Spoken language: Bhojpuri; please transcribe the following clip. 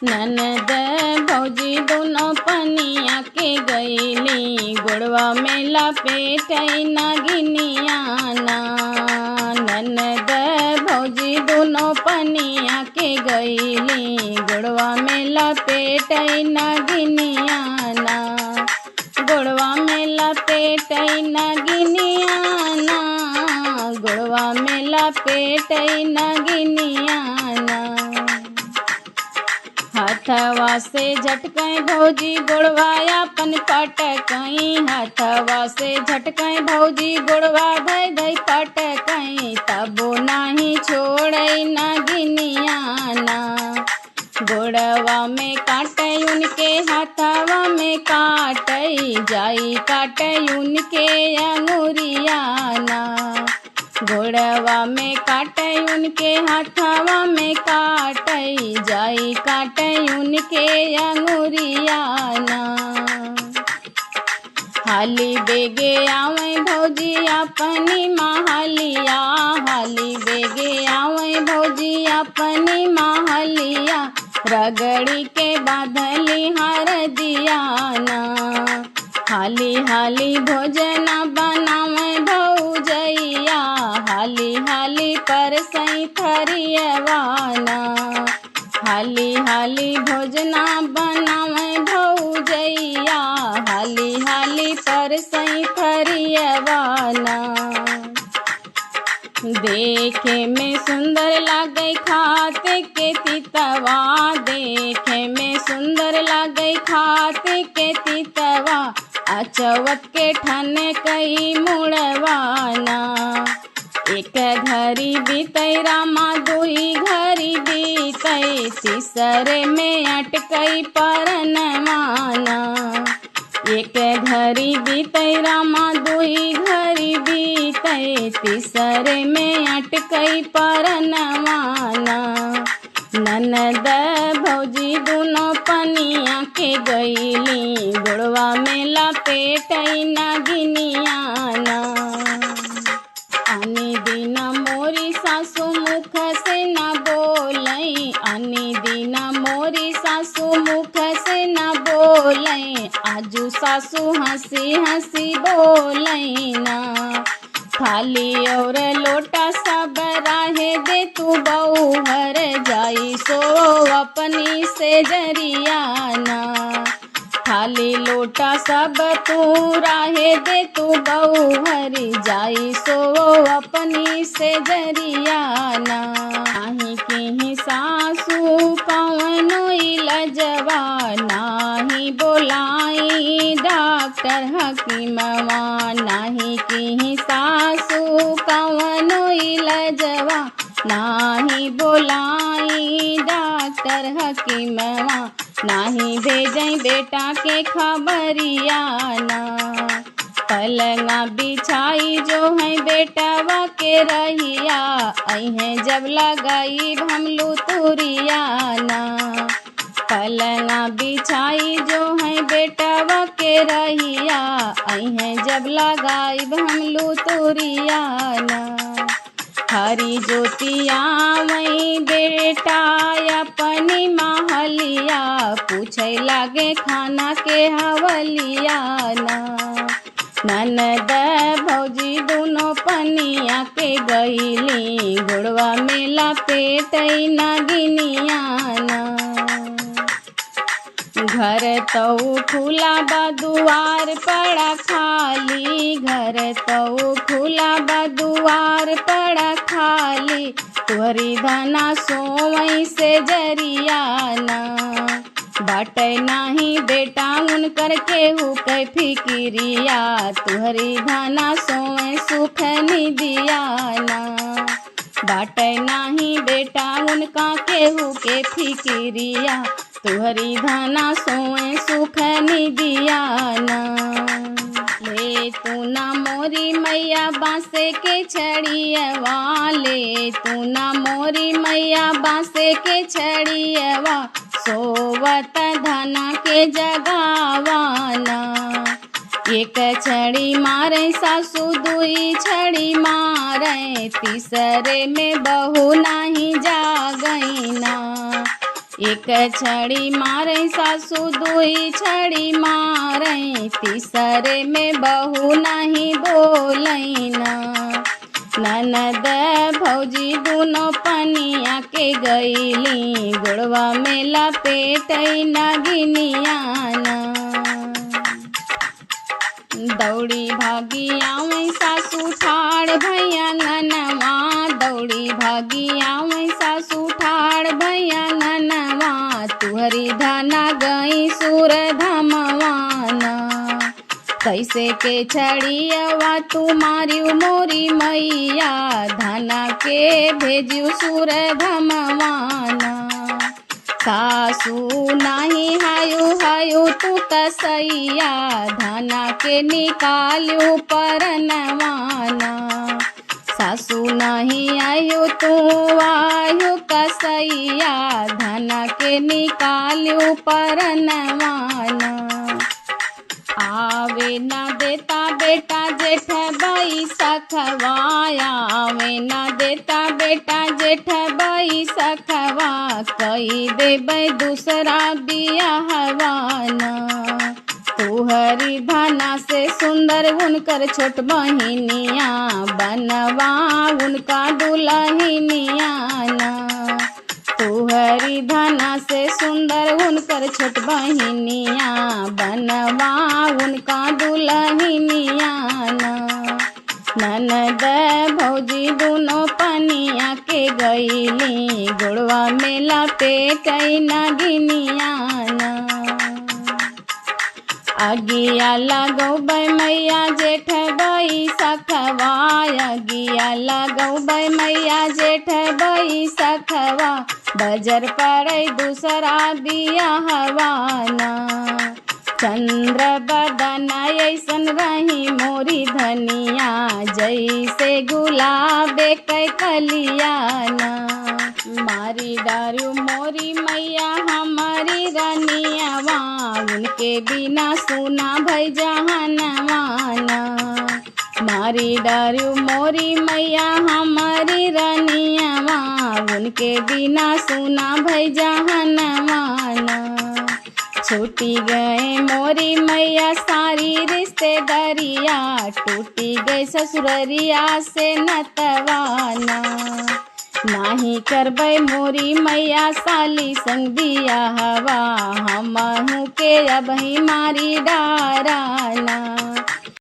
ननद भौजी दोनों पनिया के गईली, गुड़वा में लपेटई नगिनिया ना। ननद भौजी दोनों पनिया के गईली, गुड़वा में लपेटई नगिनिया ना। गुड़वा में लपेटई नगिनिया ना, गुड़वा में लपेटई नगिनिया ना। हथवा से झटकई भौजी गुड़वा अपन पटकई, हथवा से झटकई भौजी गुड़वा धई धई पटकई, तबो नाही छोड़ई नगिनिया ना। गुड़वा में काटई उनके हथवा में काटई, जाई काटई उनके अंगुरिया ना। गुड़वा में काटई उनके हथवा में काटई, जाई काटई उनके अंगुरिया ना। हाली बेगे आवे भौजी अपनी महलिया, हाली बेगे आवे भौजी अपनी महलिया, रगड़ी के बांधली हरदिया ना। हाली हाली भोजन बनावे भौजैया, हाली हाली परसई थरियवा ना। हाली हाली भोजना बनावे भौजैया, हाली हाली परसई थरियवा ना। देखे में सुंदर लागे खाते के तितवा, देखे में सुंदर लागे खाते के तितवा, अचवत के ठन कई मुड़वाना। एक घड़ी बीतई रामा दुई घड़ी बीतई, तीसरे में अटकई परनवाना। एक घड़ी बीतई रामा दुई घड़ी बीतई, तीसरे में अटकई परनवाना। ननद भौजी दोनों पनिया के गईली, गुड़वा में लपेटई नगिनिया ना। आनी दिन मोरी सासू मुख से न बोलई, आनी दिन मोरी सासू मुख से न बोलई, आजू सासू हंसी हंसी बोलई ना। थाली और लोटा सब राहे दे तू बऊहर, जाई सो अपनी से जरिया ना। थाली लोटा सब तू राहे दे तू बऊहर, जाई सो अपनी से जरिया ना। नाही की सासू कौनो इलजवा, नाही बोलाई डॉक्टर हकीमवा, नाही की सासू कौनो इलजवा, नाही बोलाई डॉक्टर हकीमवा, नाही भेजई बेटा के खबरिया ना। पलंगा बिछाई जो है बेटवा के रहिया, अहे जब लगाई भमलू तुरिया ना। पलंगा बिछाई जो है बेटवा के रहिया, अहे जब लगाई भमलू तुरिया ना। हरी ज्योतिया वही बेटा अपनी महलिया, पूछे लागे खाना के हवलिया ना। ननद भौजी दोनों पनिया के गईली, गुड़वा में लपेटई नगिनिया ना। घर तो खुला बा दुआर पड़ा खाली, घर तो खुला बा दुआर पड़ा खाली, तुहरी धना सोवई से जरिया ना। बाटे नाही बेटा उनकर केहू के फिकिरिया, तुहरी धना सोए सुख निदिया ना। बाटे नाही बेटा उनका केहू के फिकिरिया, तुहरी धना सोए सुख निदिया ना। ले तू ना मोरी मैया बांसे के छड़ियवा, ले तू ना मोरी मैया बांसे के छड़ियवा, सोवत धना के जगावाना। एक छड़ी मारे सासू दुई छड़ी मारे, तीसरे में बहू नहीं जागई ना। एक छड़ी मारे सासू दुई छड़ी मारे तीसरे में बहू नहीं बोलैन ननद भौजी दोनों पनिया के गईली गुड़वा में लपेट नगिनियाना दौड़ी भागी आवे सासू ठाड़ भैया ननवा दौड़ी भागी आवे सासू ठाड़ भैया ननवा तुहरी धाना गई सुर धमवाना कैसे के छड़ियवा तू मारियू मोरी मैया धाना के भेजियू सुर धमवाना सासू नहीं हायू हायू तू कसैया धाना के निकालू परनवाना सासू नहीं आयु तू आयु कसैया धाना के निकालू परनवाना आवे न देता बेटा जेठ बई सखवाया आवे न देता बेटा जेठ बई सखवा कई देबै दूसरा बियाहवाना तुहरी धाना से सुंदर उनकर छोट बहिनिया बनवा उनका दुल्हनियाना तुहरी धाना से सुंदर उनकर छोट बहिनिया बनवा उनका दुल्हनियाना ननद भौजी दोनों पनिया के गईली गुड़वा में लपेट नगिनियाना अगिया लगौबै मैया जेठ बई सखवा अगिया लगौबै मैया जेठ बई सखवा बजर पड़ै दूसरा बियाहवाना चंद्र बदन ऐसन रही मोरी धनिया जैसे गुलाब के कलियाना मारी डारू मोरी मैया हमारी रनियावा उनके बिना सुना भई जहनवाना मारी डारू मोरी मैया हमारी रनियावा उनके बिना सुना भई जहनवाना छूटी गए मोरी मैया सारी रिश्तेदारिया टूटी गई ससुररिया से नतवाना नाही करबै मोरी मैया साली संग बियाहवा हमहू के अब ही मारी डाराना।